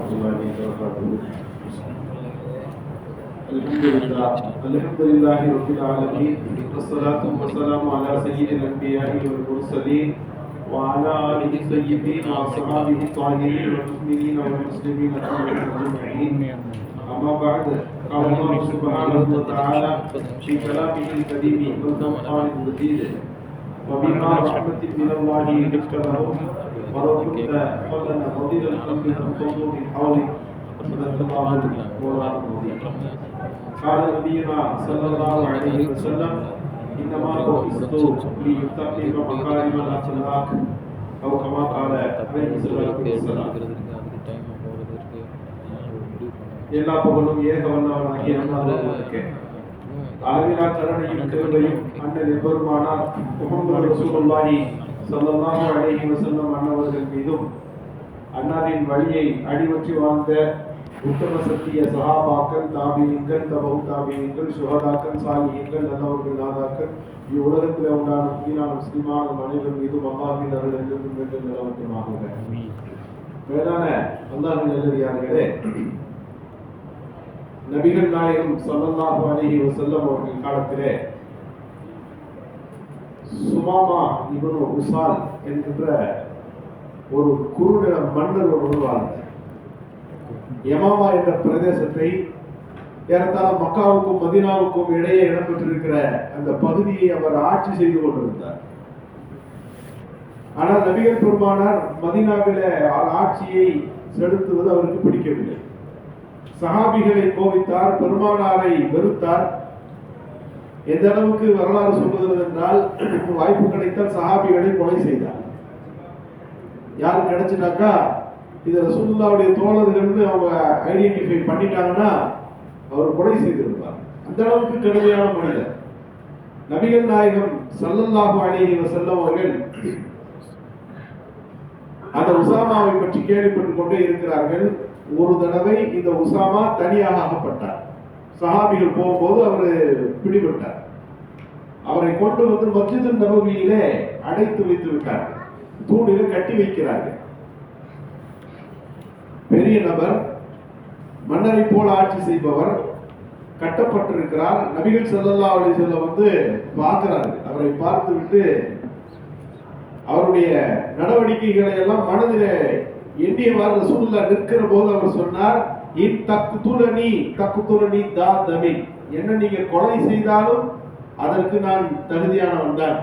ورحمة الله وبركاته. الحمد لله رب العالمين، والصلاة والسلام على سيد الأنبياء والمرسلين وعلى آله الطيبين وأصحابه الطاهرين والمؤمنين والمسلمين أجمعين. أما بعد، قال الله سبحانه وتعالى في كلامه الكريم والقرآن المجيد: وبما رحمة من الله لنت لهم ولو كنت فظا غليظ القلب لانفضوا من حولك صدق الله مولانا العظيم. قال نبينا صلى الله عليه وسلم: إنما بعثت لأتمم مكارم الأخلاق أو كما قال عليه الصلاة والسلام. எல்லா புகழும் ஏக வல்லவனாகிய அல்லாஹ்வுக்கே. அளவிலா கருணையும் கிருபையும் அண்ணல் எம்பெருமானார் முஹம்மது ரசூலுல்லாஹி ஸல்லல்லாஹு அலைஹி வஸல்லம் அன்னவர்கள் மீதும், அன்னாரின் வழியை அடிவற்றி வாழ்ந்த உத்தம சத்திய சஹாபாக்கள், தாபீன்கள், தபவு தாபீன்கள், சுஹதாக்கள், சாலிஹீன்கள், நல்லவர்கள், நாதாக்கள், இவ்வுலகத்தில் உண்டான முஸ்லிமான முஸ்லிமான மனிதர்கள் மீதும் அல்லாஹ்வின் அருள் என்றும் என்றும் நிலவட்டுமாக. மேலான அல்லாஹ்வின் நல்லடியார்களே, நபிகள் நாயகம் ஸல்லல்லாஹு அலைஹி வஸல்லம் அவர்கள் காலத்திலே சுமாமா இப்னு உசால் என்கின்ற ஒரு குறுநில மன்னர் ஒருவர் வாழ்ந்தார். யமாமா என்ற பிரதேசத்தை ஏறத்தாழ மக்காவுக்கும் மதீனாவுக்கும் இடையே இடம்பெற்றிருக்கிற அந்த பகுதியை அவர் ஆட்சி செய்து கொண்டிருந்தார். ஆனால் நபிகள் பெருமானார் மதீனாவிலே ஆட்சியை செலுத்துவது அவருக்கு பிடிக்கவில்லை. சஹாபிகளை கோபித்தார், பெருமானாரை வெறுத்தார். எந்த அளவுக்கு வரலாறு சொல்லுகிறது என்றால், வாய்ப்பு கிடைத்தால் சஹாபிகளை கொலை செய்தார். யாரு கிடைச்சிட்டாக்கா இது ரசூலுல்லாஹ்வுடைய தோழர்கள்னு அவங்க ஐடென்டிஃபை பண்ணிட்டாங்கன்னா அவர் கொலை செய்திருப்பார். அந்த அளவுக்கு கடுமையான மனிதர். நபிகள் நாயகம் ஸல்லல்லாஹு அலைஹி வஸல்லம் அவர்கள் அந்த உசாமாவை பற்றி கேள்விப்பட்டுக் கொண்டே இருக்கிறார்கள். ஒரு தடவை இந்த உசாமா தனியாக ஆகப்பட்டார். சஹாபிகள் போகும்போது அவர் பிடிபட்டார். அவரை கொண்டு வந்து மஸ்ஜித் நபவியிலே அடைத்து வைத்து விட்டார். தூணில் கட்டி வைக்கிறார்கள். பெரிய நபர், மன்னரை போல ஆட்சி செய்பவர், கட்டப்பட்டிருக்கிறார். நபிகள் ஸல்லல்லாஹு அலைஹி வஸல்லம் வந்து பார்க்கிறார்கள். அவரை பார்த்து விட்டு அவருடைய நடவடிக்கைகளை எல்லாம் மனதிலே எண்ணியவாறு ரசூலுல்லாஹ் நிற்கிற போது அவர் சொன்னார்: இன் தக்குதுலனி தா தமின், என்ன நீங்க கொலை செய்தாலும் அதற்கு நான் தகுதியானவன் தான்.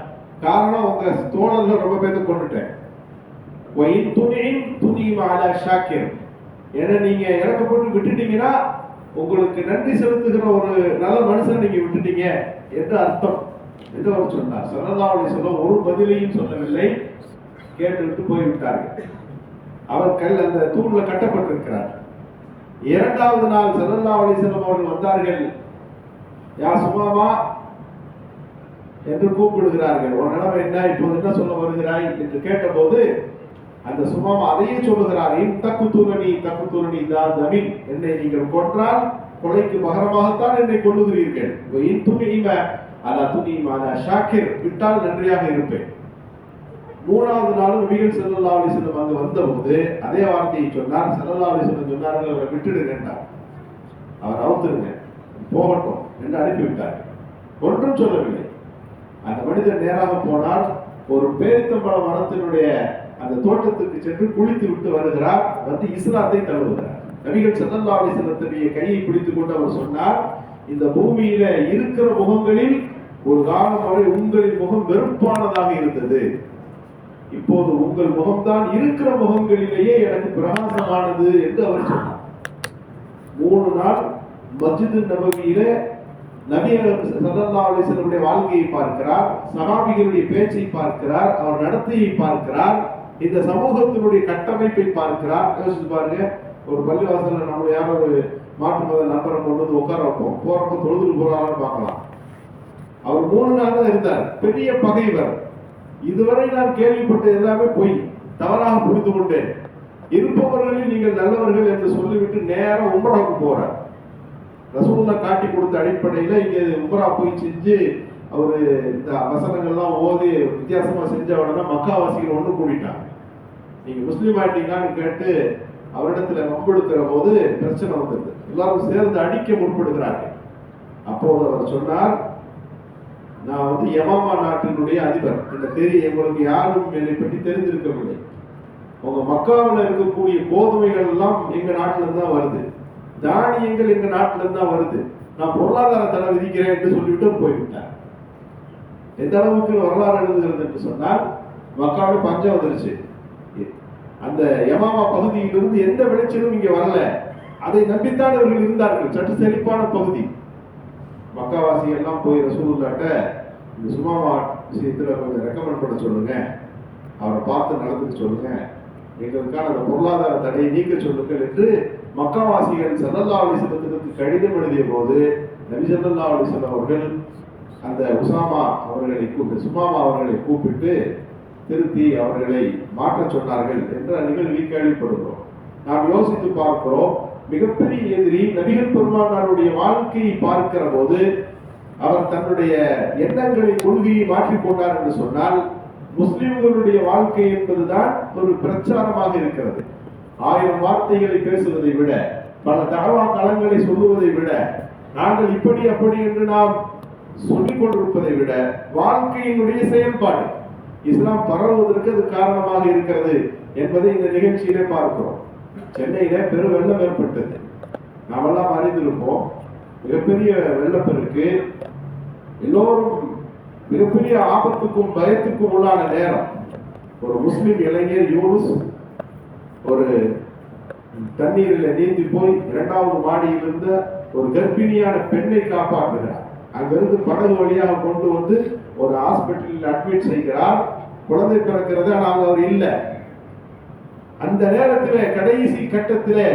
காரணம், உங்க தோழர்கள் ரொம்ப பேர்த்து கொண்டுட்டேன். ஒயின் துணியின் துணி மாலா ஷாக்கிர், என்ன நீங்க இறக்கப்பட்டு விட்டுட்டீங்கன்னா உங்களுக்கு நன்றி செலுத்துகிற ஒரு நல்ல மனுஷனை நீங்க விட்டுட்டீங்க என்று அர்த்தம் என்று அவர் சொன்னார். ஸல்லல்லாஹு அலைஹி வஸல்லம் ஒரு பதிலையும் சொல்லவில்லை, கேட்டுவிட்டு போய்விட்டார்கள். அவர் அந்த தூண்ல கட்டப்பட்டிருக்கிறார். இரண்டாவது நாள் ஸல்லல்லாஹு அலைஹி வஸல்லம் அவர்கள் வந்தார்கள். யா சுமாமா என்று கூப்பிடுகிறார்கள். ஒரு நிலைமை என்ன, இப்போது என்ன சொல்ல வருகிறாய் என்று கேட்டபோது அந்த சுமாமா அதையே சொல்லுகிறார்: இன் தக்குதுலனி தா தமின், என்னை நீங்கள் கொன்றால் கொலைக்கு பகரமாகத்தான் என்னை கொல்லுகிறீர்கள். இன் துனிம அலா துனிம அலா ஷாக்கிர், விட்டால் நன்றியாக இருப்பேன். மூணாவது நாள் நபிகள் ஸல்லல்லாஹு அலைஹி வஸல்லம் அங்கு வந்தபோது அதே வார்த்தையை சொன்னார். ஸல்லல்லாஹு அலைஹி வஸல்லம் சொன்னார்கள்: அவரை விட்டுடுங்க என்றார். அவர் அவுத்துருங்க, போகட்டும் என்று அனுப்பிவிட்டார். ஒன்றும் சொல்லவில்லை. அந்த மனிதர் நேராக போனார். ஒரு பேரித்தம்பழ மரத்தினுடைய அந்த தோட்டத்துக்கு சென்று குளித்து விட்டு வருகிறார். வந்து இஸ்லாத்தை தழுவுகிறார். நபிகள் ஸல்லல்லாஹு அலைஹி வஸல்லத்துடைய கையை பிடித்துக் கொண்டு அவர் சொன்னார்: இந்த பூமியில இருக்கிற முகங்களில் ஒரு காலம் வரை உங்களின் முகம் வெறுப்பானதாக இருந்தது. இப்போது உங்கள் முகம்தான் இருக்கிற முகங்களிலேயே எனக்கு பிரகாசமானது என்று அவர் சொன்னார். 3 நாள் மஸ்ஜித் நபவியிலே நபி ஸல்லல்லாஹு அலைஹி வஸல்லம் வாழ்க்கையை பார்க்கிறார், சஹாபிகளுடைய பேச்சை பார்க்கிறார், அவர் நடத்தையை பார்க்கிறார், இந்த சமூகத்தினுடைய கட்டமைப்பை பார்க்கிறார். யோசிச்சு பாருங்க, ஒரு பள்ளிவாசல்ல நம்ம யாரோ ஒரு மாற்று மத நபரை கொண்டு வந்து உட்கார வைப்போம், போறப்ப தொழுதுட்டு போறான்னு பார்க்கலாம். அவர் 3 நாள் தான் இருந்தார். பெரிய பகைவர். இதுவரை நான் கேள்விப்பட்ட எல்லாமே பொய், தவறாக புரிந்து கொண்டேன். இருப்பவர்களில் நீங்கள் நல்லவர்கள் என்று சொல்லிவிட்டு நேரம் உம்ராவுக்கு போறார். ரசூலுல்லாஹ் காட்டி கொடுத்த அடிப்படையில இங்க உம்ரா போய் செஞ்சு அவரு இந்த வசனங்கள்லாம் ஓதி வித்தியாசமா செஞ்ச உடனே மக்காவாசிகள் ஒன்று கூடிட்டாங்க. நீங்க முஸ்லீம் ஆயிட்டீங்களான்னு கேட்டு அவரிடத்துல வம்பெடுக்கிற போது பிரச்சனை வந்தது. எல்லாரும் சேர்ந்து அடிக்க முற்படுகிறார்கள். அப்போது அவர் சொன்னார், நான் வந்து யமாமா நாட்டினுடைய அதிபர், இந்த தெரிய உங்களுக்கு யாரும் என்னை பற்றி தெரிந்திருக்கவில்லை. உங்க மக்காவில் இருக்கக்கூடிய கோதுமைகள் எல்லாம் எங்க நாட்டில இருந்து தான் வருது, தானியங்கள் எங்க நாட்டில இருந்து தான் வருது, நான் பொருளாதார தடை விதிக்கிறேன் என்று சொல்லிவிட்டு போய்விட்டார். எந்த அளவுக்கு வரலாறு எழுதுகிறது என்று சொன்னால், மக்காவில் பஞ்சம் வந்துருச்சு. அந்த யமாமா பகுதியிலிருந்து எந்த விளைச்சலும் இங்க வரல. அதை நம்பித்தான் அவர்கள் இருந்தார்கள். சற்று செழிப்பான பகுதி. மக்காவாசி எல்லாம் போய் ரசூலுல்லாஹ்ட்ட இந்த சுமாமா விஷயத்துல கொஞ்சம் ரெக்கமெண்ட் பண்ண சொல்லுங்க, அவரை பார்த்து நடந்துக்க சொல்லுங்க, எங்களுக்கான அந்த பொருளாதார தடையை நீக்க சொல்லுங்கள் என்று மக்காவாசிகள் ஸல்லல்லாஹு அலைஹி வஸல்லத்துக்கு கடிதம் எழுதிய போது நபி ஸல்லல்லாஹு அலைஹி வஸல்லம் அவர்கள் அந்த சுமாமா அவர்களை கூப்பிட்டு திருத்தி அவர்களை மாற்ற சொன்னார்கள் என்ற நிகழ்வை கேள்விப்படுகிறோம். நாம் யோசித்து பார்க்கிறோம், மிகப்பெரிய எதிரி நபிகள் பெருமானாருடைய வாழ்க்கையை பார்க்கிற போது அவர் தன்னுடைய எண்ணங்களை கொள்கையை மாற்றிக்கொண்டார் என்று சொன்னால், முஸ்லிம்களுடைய வாழ்க்கை என்பதுதான் ஒரு பிரச்சாரமாக இருக்கிறது. 1000 வார்த்தைகளை பேசுவதை விட, பல தகவா களங்களை சொல்லுவதை விட, நாங்கள் இப்படி அப்படி என்று நாம் சொல்லிக் கொண்டிருப்பதை விட, வாழ்க்கையினுடைய செயல்பாடு இஸ்லாம் பரவுவதற்கு அது காரணமாக இருக்கிறது என்பதை இந்த நிகழ்ச்சியிலே பார்க்கிறோம். சென்னையில பெரு வெள்ளம் ஏற்பட்டது, நாமெல்லாம் அறிந்திருப்போம். மிகப்பெரிய வெள்ளப்பெருக்கு, எல்லோரும் மிகப்பெரிய ஆபத்துக்கும் பயத்துக்கும் உள்ளான நேரம். ஒரு முஸ்லிம் இளைஞர் யூனுஸ் ஒரு தண்ணீரில் நீந்தி போய் 2வது மாடியிலிருந்து ஒரு கர்ப்பிணியான பெண்ணை காப்பாற்றுகிறார். அங்கிருந்து படகு வழியாக கொண்டு வந்து ஒரு ஹாஸ்பிட்டலில் அட்மிட் செய்கிறார். குழந்தை பிறக்கிறது, ஆனால் அவர் இல்லை. அந்த நேரத்தில் கடைசி கட்டத்தில்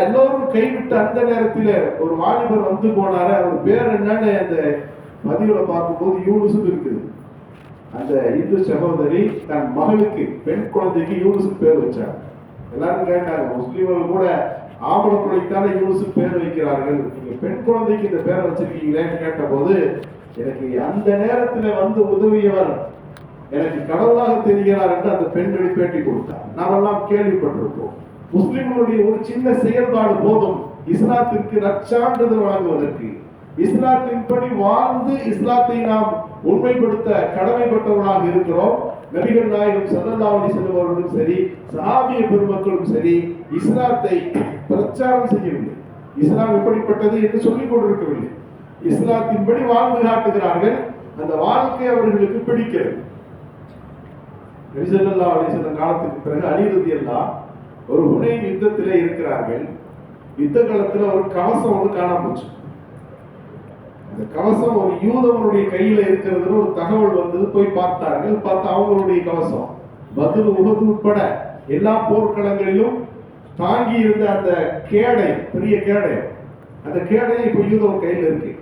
எல்லோரும் கைவிட்ட அந்த நேரத்தில் ஒரு வாலிபர் வந்து போனாரு. அவர் பேர் என்னன்னு அந்த பதிவுல பார்க்கும்போது யூனுஸ் இருக்குது. அந்த இந்து சகோதரி தன் மகளுக்கு, பெண் குழந்தைக்கு யூனுஸ் பேர் வச்சார். எல்லாரும் கேட்டாங்க, முஸ்லீம்கள் கூட ஆம்பளை குழந்தைத்தானே யூனுஸ் பேர் வைக்கிறார்கள், நீங்க பெண் குழந்தைக்கு இந்த பேரை வச்சிருக்கீங்களேன்னு கேட்ட போது, எனக்கு அந்த நேரத்தில் வந்து உதவியவர் எனக்கு கடவுளாக தெரிகிறார் என்று அந்த பெண் பேட்டி கொடுத்தார். நாமெல்லாம் கேள்விப்பட்டிருப்போம். முஸ்லிம்களுடைய ஒரு சின்ன செயல்பாடு போதும் இஸ்லாத்திற்கு நற்சான்றிதழ் வழங்குவதற்கு. இஸ்லாத்தின்படி வாழ்ந்து இஸ்லாத்தை நாம் உண்மைப்படுத்த கடமைப்பட்டவர்களாக இருக்கிறோம். நபிகள் நாயகம் ஸல்லல்லாஹு அலைஹி வஸல்லம் அவர்களும் சரி, சஹாபிய பெருமக்களும் சரி, இஸ்லாத்தை பிரச்சாரம் செய்யவில்லை. இஸ்லாம் எப்படிப்பட்டது என்று சொல்லிக் கொண்டிருக்கவில்லை. இஸ்லாத்தின்படி வாழ்ந்து காட்டுகிறார்கள். அந்த வாழ்க்கை அவர்களுக்கு பிடிக்கிறது. நபி ஸல்லல்லாஹு அலைஹி வஸல்லம் காலத்துக்கு பிறகு அலி ரலியல்லாஹு ஒரு ஹுனைன் யுத்தத்திலே இருக்கிறார்கள். யுத்த காலத்தில் ஒரு கவசம் ஒன்று காணாம போச்சு. அந்த கவசம் ஒரு யூதவனுடைய கையில இருக்கிறதுன்னு ஒரு தகவல் வந்தது. போய் பார்த்தார்கள். பார்த்தா அவங்களுடைய கவசம் பத்ர், உஹது உட்பட எல்லா போர்க்களங்களிலும் தாங்கி இருந்த அந்த கேடை, பெரிய கேடை, அந்த கேடை இப்ப யூதவன் கையில் இருக்கு.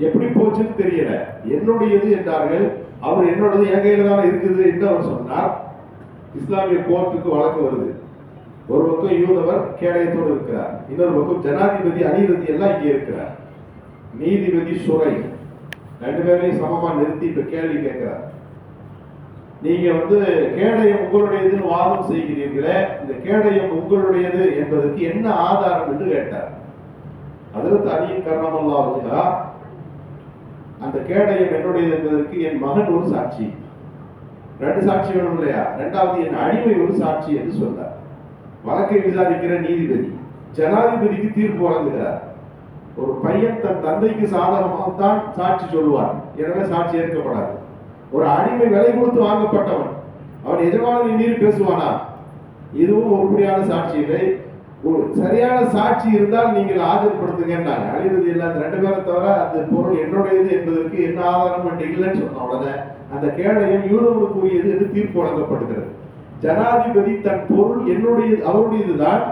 எப்படி போச்சுன்னு தெரியல. என்னுடையது என்றார்கள். அவர் என்னோடது என் கையில தானே இருக்குது என்று அவர் சொன்னார். இஸ்லாமிய கோர்ட்டுக்கு வழக்கு வருது. ஒரு பக்கம் யூதவர் கேடயத்தோடு இருக்கிறார், இன்னொரு பக்கம் ஜனாதிபதி அலி ரலியல்லாஹு இங்கே இருக்கிறார். நீதிபதி சுரை 2 பேரையும் சமமா நிறுத்தி இப்ப கேள்வி கேட்கிறார். நீங்க வந்து கேடயம் உங்களுடையதுன்னு வாதம் செய்கிறீர்களே, இந்த கேடயம் உங்களுடையது என்பதற்கு என்ன ஆதாரம் என்று கேட்டார். ஹஜ்ரத் அலி கர்ரமல்லாஹு வஜ்ஹா, அந்த கேடயம் என்னுடையது என்பதற்கு என் மகன் ஒரு சாட்சி, 2 சாட்சி வேணும் இல்லையா, 2வது என் அடிமை ஒரு சாட்சி என்று சொன்னார். வழக்கை விசாரிக்கிற நீதிபதி ஜனாதிபதிக்கு தீர்ப்பு வழங்குகிறார். ஒரு பையன் தன் தந்தைக்கு சாதகமாகத்தான் சாட்சி சொல்லுவார், எனவே சாட்சி ஏற்கப்படாது. ஒரு அடிமை விலை கொடுத்து வாங்கப்பட்டவன், அவன் எஜமானனை மீறி பேசுவானா? இதுவும் உருப்படியான சாட்சி இல்லை. ஒரு சரியான சாட்சி இருந்தால் நீங்கள் ஆஜர்படுத்துங்கன்னாங்க. அழிவது இல்லாத 2 பேரை தவிர அந்த பொருள் என்னுடையது என்பதற்கு என்ன ஆதாரம் என்று இல்லைன்னு சொன்ன உடனே அந்த கேடயம் யூதர்களுக்குரியது என்று தீர்ப்பு வழங்கப்படுகிறது. ஜனாதிபதி தன் பொருள் என்னுடையது, அவருடையதுதான்,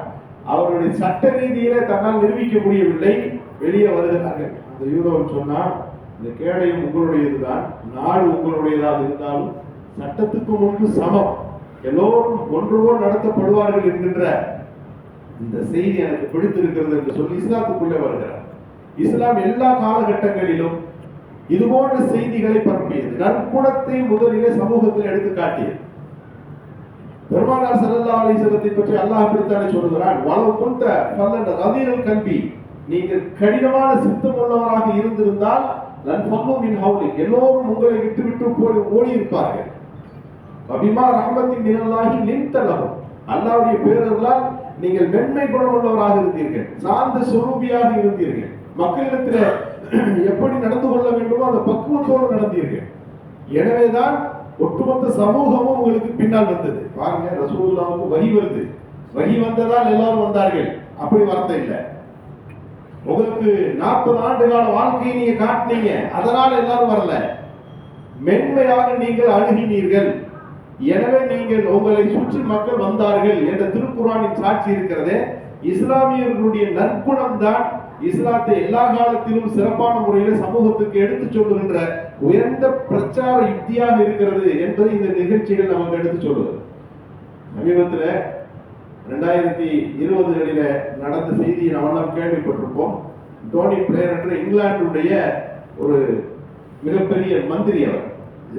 அவருடைய சட்ட ரீதியிலே தன்னால் நிரூபிக்க முடியவில்லை, வெளியே வருகிறார்கள். அந்த யூதவன் சொன்னான், இந்த கேடயம் உங்களுடையதுதான், நாடு உங்களுடையதாக இருந்தாலும் சட்டத்துக்கு முன்பு சமம், எல்லோரும் ஒன்றுபோல் நடத்தப்படுவார்கள் என்கின்ற இந்த செய்தி எனக்கு பிடித்திருக்கிறது என்று சொல்லி இஸ்லாத்துக்குள்ளே வருகிறார். இஸ்லாம் எல்லா காலகட்டங்களிலும் இதுபோன்ற செய்திகளை பரப்பியது. நற்குணத்தை முதலிலே சமூகத்தில் எடுத்து காட்டியது. பெருமானார் ஸல்லல்லாஹு அலைஹி வஸல்லத்தை பற்றி அல்லாஹ் அப்படித்தானே சொல்கிறான், வலவு குன்த ஃபல்லன் கதீரல் கல்வி, நீங்கள் கடினமான சித்தம் உள்ளவராக இருந்திருந்தால் லன் ஃபல்லு மின் ஹவுலிக், எல்லோரும் உங்களை விட்டு விட்டு போய் ஓடி இருப்பார்கள். வபிமா ரஹ்மத்தின் மினல்லாஹி லின்த லஹும், அல்லாஹ்வுடைய பேரர்களால் நீங்கள் மென்மை குணமுள்ளவராக இருந்தீர்கள், சாந்த சுரூபியாக இருந்தீர்கள், மக்களிடத்தில் எப்படி நடந்து கொள்ள வேண்டுமோ அந்த பக்குவத்தோடு நடந்தீர்கள். எனவேதான் ஒட்டுமொத்த சமூகமும் உங்களுக்கு பின்னால் வந்தது. பாருங்க, ரசூலுல்லாஹ்வுக்கு வஹி வருது, வஹி வந்ததால் எல்லாரும் வந்தார்கள், அப்படி வார்த்தை இல்லை. உங்களுக்கு 40 ஆண்டு கால வாழ்க்கையை நீங்க காட்டினீங்க, அதனால எல்லாரும் வரல. மென்மையாக நீங்கள் அணுகினீர்கள், எனவே நீங்கள் உங்களை சுற்றி மக்கள் வந்தார்கள் என்ற திருக்குர்ஆனின் சாட்சி இருக்கிறதே. இஸ்லாமியர்களுடைய நற்குணம் தான் இஸ்லாத்தை எல்லா காலத்திலும் சிறப்பான முறையில் சமூகத்துக்கு எடுத்து சொல்லுகின்ற உயர்ந்த பிரச்சார யுக்தியாக இருக்கிறது என்பதை இந்த நிகழ்ச்சிகள் நமக்கு எடுத்து சொல்லுது. சமீபத்தில் 2020களில நடந்த செய்தியை நாம் கேள்விப்பட்டிருப்போம். டோனி பிளேயர் என்ற இங்கிலாந்துடைய ஒரு மிகப்பெரிய மந்திரி, அவர்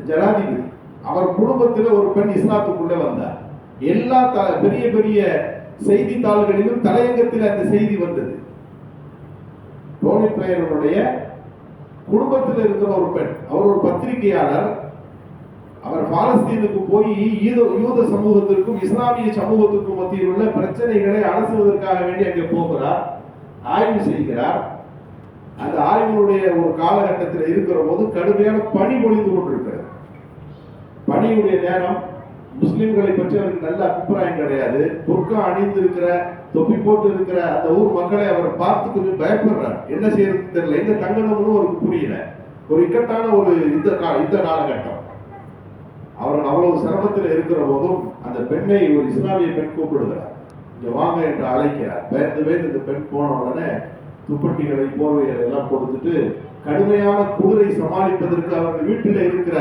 ஜனாதிபதி, அவர் குடும்பத்தில் ஒரு பெண் இஸ்லாத்துக்குள்ளே வந்தார். எல்லா பெரிய பெரிய செய்தித்தாள்களிலும் தலையங்கத்தில் அந்த செய்தி வந்தது. டோனி பிளேயருடைய குடும்பத்தில் இருக்கிற ஒரு பெண், அவர் ஒரு பத்திரிகையாளர், அவர் பாலஸ்தீனுக்கு போய் யூத சமூகத்திற்கும் இஸ்லாமிய சமூகத்திற்கும் மத்தியில் உள்ள பிரச்சனைகளை அலசுவதற்காக வேண்டி அங்கே போகிறார், ஆய்வு செய்கிறார். அந்த ஆய்வினுடைய ஒரு காலகட்டத்தில் இருக்கிற போது கடுமையான பனி பொழிந்து கொண்டிருக்கிறது. பனியுடைய நேரம். முஸ்லிம்களை பற்றி அவருக்கு நல்ல அபிப்பிராயம் கிடையாது. புர்கா அணிந்திருக்கிற, தொப்பி போட்டு இருக்கிற அந்த ஊர் மக்களை அவர் பார்த்து கொஞ்சம் பயப்படுறார். என்ன செய்யறது தெரியல, எங்க தங்கணும்னு அவருக்கு புரியல. ஒரு இக்கட்டான ஒரு யுத்த காலகட்டம். அவர் அவ்வளவு சிரமத்தில் இருக்கிற போதும் அந்த பெண்ணை ஒரு இஸ்லாமிய பெண் கூப்பிடுகிறார், இங்க வாங்க என்று அழைக்கிறார். பயந்து இந்த பெண் போன உடனே துப்பட்டிகளை போர்வைகளை எல்லாம் கொடுத்துட்டு கடுமையான குளிரை சமாளிப்பதற்கு அவர்கள் வீட்டில் இருக்கிற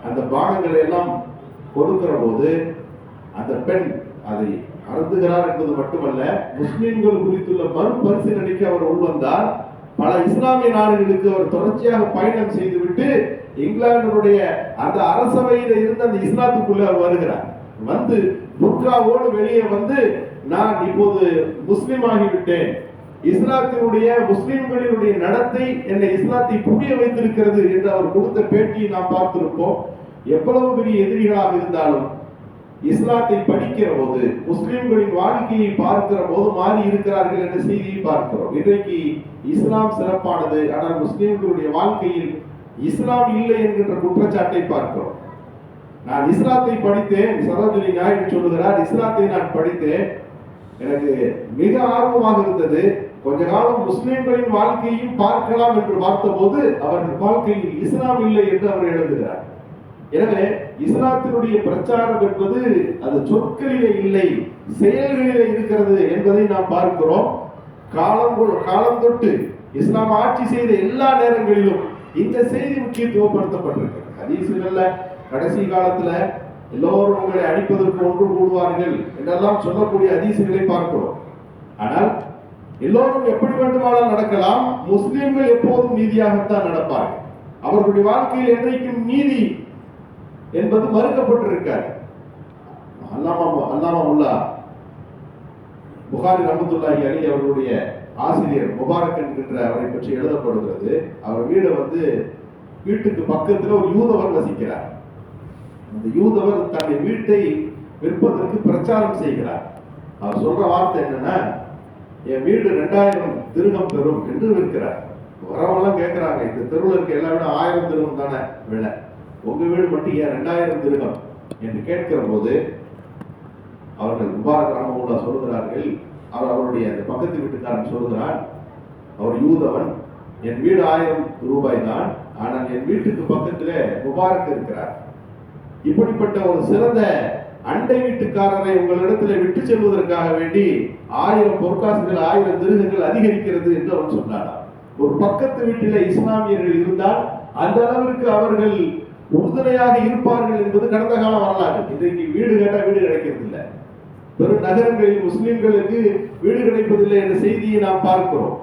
அந்த பானங்களை எல்லாம் கொடுக்கிற போது அந்த பெண் அதை அருந்துகிறார் என்பது மட்டுமல்ல, முஸ்லிம்கள் குறித்துள்ள மறுபரிசீலனைக்கு அவர் உள்வந்தார். பல இஸ்லாமிய நாடுகளுக்கு அவர் தொடர்ச்சியாக பயணம் செய்துவிட்டு இங்கிலாந்துடைய அந்த அரசவையில் இருந்த அந்த இஸ்லாத்துக்குள்ள அவர் வருகிறார். வந்து புர்காவோடு வெளியே வந்து, நான் இப்போது முஸ்லிம் ஆகிவிட்டேன், இஸ்லாத்தினுடைய முஸ்லிம்களினுடைய நடத்தை என்னை இஸ்லாத்தை புரிய வைத்திருக்கிறது என்று அவர் கொடுத்த பேட்டியை நாம் பார்த்திருப்போம். எவ்வளவு பெரிய எதிரிகளாக இருந்தாலும் இஸ்லாத்தை படிக்கிற போது, முஸ்லிம்களின் வாழ்க்கையை பார்க்கிற போது மாறி இருக்கிறார்கள் என்ற செய்தியை பார்க்கிறோம். இன்றைக்கு இஸ்லாம் சிறப்பானது, ஆனால் முஸ்லிம்களுடைய வாழ்க்கையில் இஸ்லாம் இல்லை என்கின்ற குற்றச்சாட்டை பார்க்கிறோம். நான் இஸ்லாத்தை படித்தேன், சரோஜினி நாயுடு சொல்லுகிறார், இஸ்லாத்தை நான் படித்தேன், எனக்கு மிக ஆர்வமாக இருந்தது. கொஞ்ச காலம் முஸ்லிம்களின் வாழ்க்கையும் பார்க்கலாம் என்று பார்த்தபோது அவர்கள் வாழ்க்கையில் இஸ்லாம் இல்லை என்று அவர் எழுதுகிறார். எனவே இஸ்லாத்தினுடைய பிரச்சாரம் என்பது அது சொற்களிலே இல்லை, செயல்களிலே இருக்கிறது என்பதை நாம் பார்க்கிறோம். காலம் தொட்டு இஸ்லாம் ஆட்சி செய்த எல்லா நேரங்களிலும் இந்த செய்தி முக்கியத்துவப்படுத்தப்பட்டிருக்கிறது. ஹதீஸ்கள்ல கடைசி காலத்துல எல்லோரும் உங்களை அடிப்பதற்கு ஒன்று கூடுவார்கள் என்றெல்லாம் சொல்லக்கூடிய ஹதீஸ்களை பார்க்கிறோம். ஆனால் எல்லோரும் எப்படி வேண்டுமானால் நடக்கலாம், முஸ்லிம்கள் எப்போதும் நீதியாகத்தான் நடப்பார்கள். அவர்களுடைய வாழ்க்கையில் என்றைக்கும் நீதி என்பது மறுக்கப்பட்டிருக்காரு. அல்லாமா முல்லா புகாரி ரஹ்மத்துல்லாஹி அலைஹி அவர்களுடைய ஆசிரியர் முபாரக் என்கின்ற அவரை பற்றி எழுதப்படுகிறது. அவர் வீட்டுக்கு பக்கத்தில் ஒரு யூதவர் வசிக்கிறார். அந்த யூதவர் தன்னுடைய வீட்டை விற்பதற்கு பிரச்சாரம் செய்கிறார். அவர் சொல்ற வார்த்தை என்னன்னா, என் வீடு 2000 திர்ஹம் பெறும் என்று விற்கிறார். வரவெல்லாம் கேட்கிறாங்க, இந்த தெருவில் இருக்க எல்லா வீடும் 1000 திர்ஹம் தானே விலை, உங்க வீடு மட்டும் ஏன் 2000 திர்ஹம் என்று கேட்கிற போது அவர்கள் முபாரக் ரஹ்மத்துல்லா சொல்லுகிறார்கள், அவருடைய அந்த பக்கத்து வீட்டுக்காரன் சொல்லுகிறான், அவர் யூதவன், என் வீடு 1000 ரூபாய் தான், ஆனால் என் வீட்டுக்கு பக்கத்திலே முபாரக் இருக்கிறார். இப்படிப்பட்ட ஒரு சிறந்த அண்டை வீட்டுக்காரரை உங்களிடத்தில் விட்டு செல்வதற்காக வேண்டி 1000 பொற்காசுகள் 1000 திர்ஹங்கள் அதிகரிக்கிறது என்று அவன் சொன்னார். ஒரு பக்கத்து வீட்டில் இஸ்லாமியர்கள் இருந்தால் அந்த அளவிற்கு அவர்கள் உறுதுணையாக இருப்பார்கள் என்பது கடந்த கால வரலாறு. இன்றைக்கு வீடு கேட்டால் வீடு கிடைக்கிறது இல்லை, பெரும் நகரங்களில் முஸ்லிம்களுக்கு வீடு கிடைப்பதில்லை என்ற செய்தியை நாம் பார்க்கிறோம்.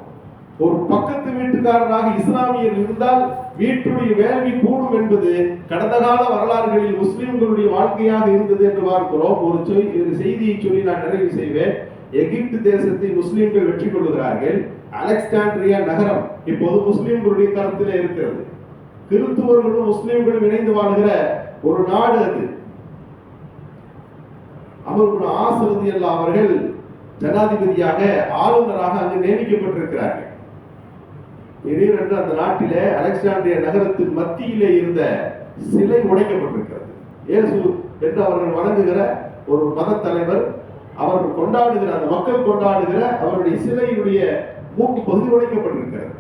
ஒரு பக்கத்து வீட்டுக்காரராக இஸ்லாமியர் இருந்தால் வீட்டுடைய வேள்வி கூடும் என்பது கடந்த கால வரலாறுகளில் முஸ்லிம்களுடைய வாழ்க்கையாக இருந்தது என்று பார்க்கிறோம். ஒரு செய்தியை சொல்லி நான் நிறைவு செய்வேன். எகிப்து தேசத்தை முஸ்லிம்கள் வெற்றி கொள்ளுகிறார்கள். அலெக்சாண்ட்ரியா நகரம் இப்போது முஸ்லிம்களுடைய கருத்திலே இருக்கிறது. கிறிஸ்துவர்களும் முஸ்லிம்களும் இணைந்து வாழ்கிற ஒரு நாடு அது. அமர் ஆஸ் ரலியல்லாஹு அவர்கள் ஜனாதிபதியாக ஆளுநராக அங்கு நியமிக்கப்பட்டிருக்கிறார்கள். திடீரென்று அந்த நாட்டிலே அலெக்சாண்ட்ரியா நகரத்தின் மத்தியிலே இருந்த சிலை உடைக்கப்பட்டிருக்கிறது. இயேசு என்று அவர்கள் வணங்குகிற ஒரு மத தலைவர், அவர்கள் கொண்டாடுகிற அந்த மக்கள் கொண்டாடுகிற அவருடைய சிலையினுடைய மூக்கு பகுதி உடைக்கப்பட்டிருக்கிறது.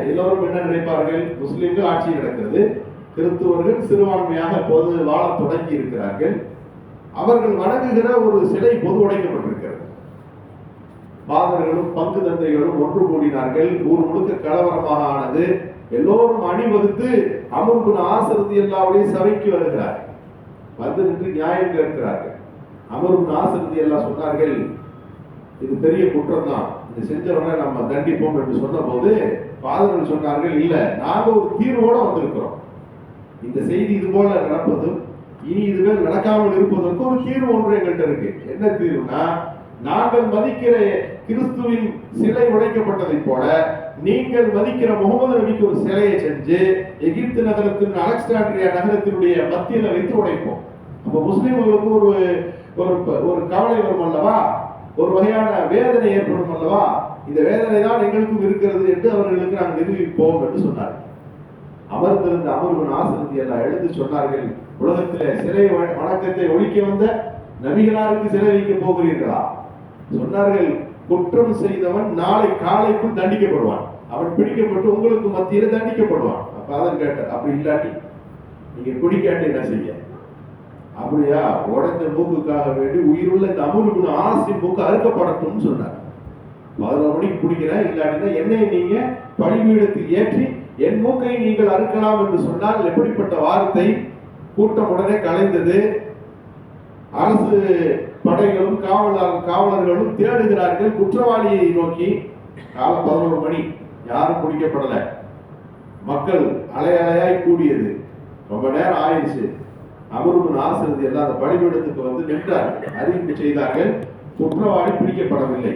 எல்லோரும் என்ன நினைப்பார்கள்? முஸ்லிம்கள் ஆட்சி நடக்கிறது, கிறிஸ்துவர்கள் சிறுபான்மையாக பொது வாழ தொடங்கி இருக்கிறார்கள். அவர்கள் வணங்குகிற ஒரு சிலை பொது உடைக்கப்பட்டிருக்கிறது. பாதர்களும் பங்கு தந்தைகளும் ஒன்று கூடினார்கள். ஊர் முழுக்க கலவரமாக ஆனது. எல்லோரும் அணிவகுத்து அமர் இப்னு ஆஸ் ரலியல்லாஹு சபைக்கு வருகிறார். வந்து நின்று நியாயம் கேட்கிறார்கள். அமர் இப்னு ஆஸ் ரலியல்லாஹு சொன்னார்கள், இது பெரிய குற்றம் தான், இது செஞ்சவனை நம்ம தண்டிப்போம் என்று சொன்ன போது பாதர்கள் சொன்னார்கள், இல்ல, நாங்க ஒரு தீர்வோட வந்திருக்கிறோம். இந்த செய்தி இது போல நடப்பதும் இனி இதுவே நடக்காமல் இருப்பதற்கு ஒரு தீர்வு ஒன்று எங்கள்கிட்ட இருக்கு. என்ன தீர்வுனா, நாங்கள் மதிக்கிற கிறிஸ்துவின் சிலை உடைக்கப்பட்டதை போல நீங்கள் மதிக்கிற முகமது நபிக்கு ஒரு சிலையை செஞ்சு எகிப்து நகரத்தின் அலெக்சாண்ட்ரியா நகரத்தினுடைய மத்தியில வைத்து உடைப்போம். அப்ப முஸ்லிம்களுக்கு ஒரு ஒரு கவலை வரும் அல்லவா, ஒரு வகையான வேதனை ஏற்படும் அல்லவா, இந்த வேதனை தான் எங்களுக்கும் இருக்கிறது என்று அவர்களுக்கு நாங்கள் நிரூபிப்போம் என்று சொன்னார்கள். அமர்ந்திருந்த அமர் இப்னு ஆஸ் ரலியல்லாஹு எழுந்து சொன்னார்கள், உலகத்திலே சிலை வணக்கத்தை ஒழிக்க வந்த நபிகளாருக்கு சிலை வைக்க போகிறீர்களா? சொன்னார்கள், குற்றம் செய்தவன் நாளை காலைக்குள் தண்டிக்கப்படுவான், அவன் பிடிக்கப்பட்டு உங்களுக்கு மத்தியில தண்டிக்கப்படுவான். அப்ப அதன் கேட்டார், அப்படி இல்லாட்டி நீங்க பிடிக்காட்டி என்ன செய்ய? அப்படியா, உடஞ்ச மூக்குக்காக வேண்டி உயிருள்ள இந்த அமர் இப்னு ஆஸின் மூக்கு அறுக்கப்படட்டும்னு சொன்னார். 11 மணிக்கு பிடிக்கிறேன், இல்லாட்டினா என்னை நீங்க பலிபீடத்தில் ஏற்றி என் மூக்கை நீங்கள் அறுக்கலாம் என்று சொன்னால் எப்படிப்பட்ட வார்த்தை! கூட்டம் உடனே கலைந்தது. அரசு படைகளும் காவலர்களும் தேடுகிறார்கள் குற்றவாளியை நோக்கி. காலை 11 மணி, யாரும் பிடிக்கப்படல. மக்கள் அலையாய் கூடியது. ரொம்ப நேரம் ஆயிடுச்சு. அமர் இப்னு ஆஸ் ரலியல்லாஹு அந்த பலிபீடத்துக்கு வந்து நின்றார்கள். அறிவிப்பு செய்தார்கள், குற்றவாளி பிடிக்கப்படவில்லை.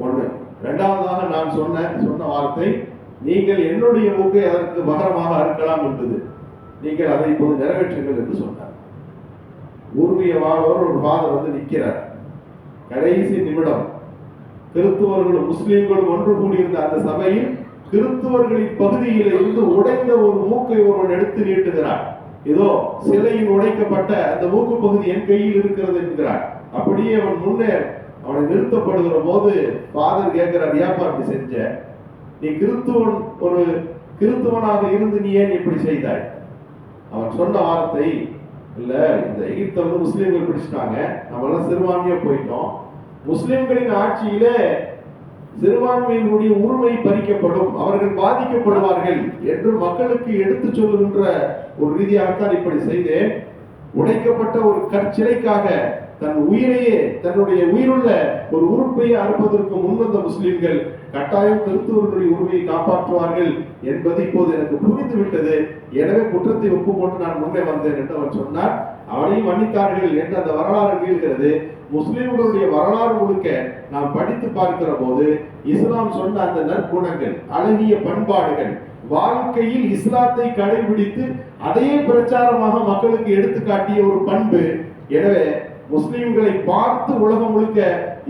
ஒண்ணு. இரண்டாவதாக நான் சொன்ன வார்த்தை, நீங்கள் என்னுடைய மூக்கை அதற்கு பகரமாக அறுக்கலாம் என்பது. நீங்கள் அதை இப்போது நிறைவேற்றுங்கள் என்று சொன்னார். உருவிய வாழ்வோர் ஒரு ஃபாதர் வந்து நிற்கிறார். கடைசி நிமிடம் கிறிஸ்துவர்களும் முஸ்லிம்களும் ஒன்று கூடியிருந்த அந்த சபையில் கிறிஸ்துவர்களின் பகுதியில் இருந்து உடைந்த ஒரு மூக்கை ஒருவன் எடுத்து நீட்டுகிறார். ஏதோ சிலையில் உடைக்கப்பட்ட அந்த மூக்கு பகுதி என் கையில் இருக்கிறது என்கிறார். அப்படியே அவன் முன்னே அவனை நிறுத்தப்படுகிற போது ஃபாதர் கேட்கிறார், ஏப்பா அப்படி செஞ்ச? நீ ஒரு கிறிஸ்துவனாக இருந்து நீ ஏன் இப்படி செய்தாய்? அவன் சொன்ன வார்த்தை, இல்ல, இந்த எகிப்தை வந்து முஸ்லிம்கள் பிடிச்சிட்டாங்க, நம்ம எல்லாம் சிறுபான்மையா போயிட்டோம், முஸ்லிம்களின் ஆட்சியிலே சிறுபான்மையினுடைய உரிமை பறிக்கப்படும், அவர்கள் பாதிக்கப்படுவார்கள் என்று மக்களுக்கு எடுத்து சொல்லுகின்ற ஒரு ரீதியாகத்தான் இப்படி செய்தேன். உடைக்கப்பட்ட ஒரு கற்சிலைக்காக தன் உயிரையே, தன்னுடைய உயிருள்ள ஒரு உறுப்பையை அறுப்பதற்கு முன்வந்த முஸ்லிம்கள் கட்டாயம் கிறிஸ்துவர்களுடைய உரிமையை காப்பாற்றுவார்கள் என்பது இப்போது எனக்கு புரிந்துவிட்டது. எனவே குற்றத்தை ஒப்புக்கொண்டு நான் முன்னே வந்தேன் என்று அவன் சொன்னார். அவனையும் மன்னித்தார்கள் என்று அந்த வரலாறு நீள்கிறது. முஸ்லிம்களுடைய வரலாறு முழுக்க நாம் படித்து பார்க்கிற போது இஸ்லாம் சொன்ன அந்த நற்குணங்கள், அழகிய பண்பாடுகள், வாழ்க்கையில் இஸ்லாத்தை கடைபிடித்து அதையே பிரச்சாரமாக மக்களுக்கு எடுத்து காட்டிய ஒரு பண்பு. எனவே முஸ்லிம்களை பார்த்து உலகம் முழுக்க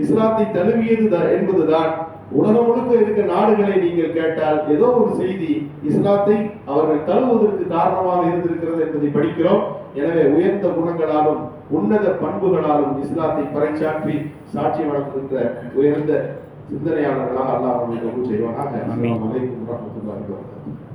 இஸ்லாத்தை தழுவியது என்பதுதான். உலகம் முழுக்க இருக்க நாடுகளை நீங்கள் கேட்டால் ஏதோ ஒரு செய்தி இஸ்லாத்தை அவர்கள் தழுவுவதற்கு காரணமாக இருந்திருக்கிறது என்பதை படிக்கிறோம். எனவே உயர்ந்த குணங்களாலும் உன்னத பண்புகளாலும் இஸ்லாத்தை பறைசாற்றி சாட்சி வழங்குகின்ற உயர்ந்த சிந்தனையாளர்களாக அல்லாஹ் அவர்களுக்கு செய்வானாக. அஸ்ஸலாமு அலைக்கும் வரஹ்மத்துல்லாஹி வபரகாத்துஹு.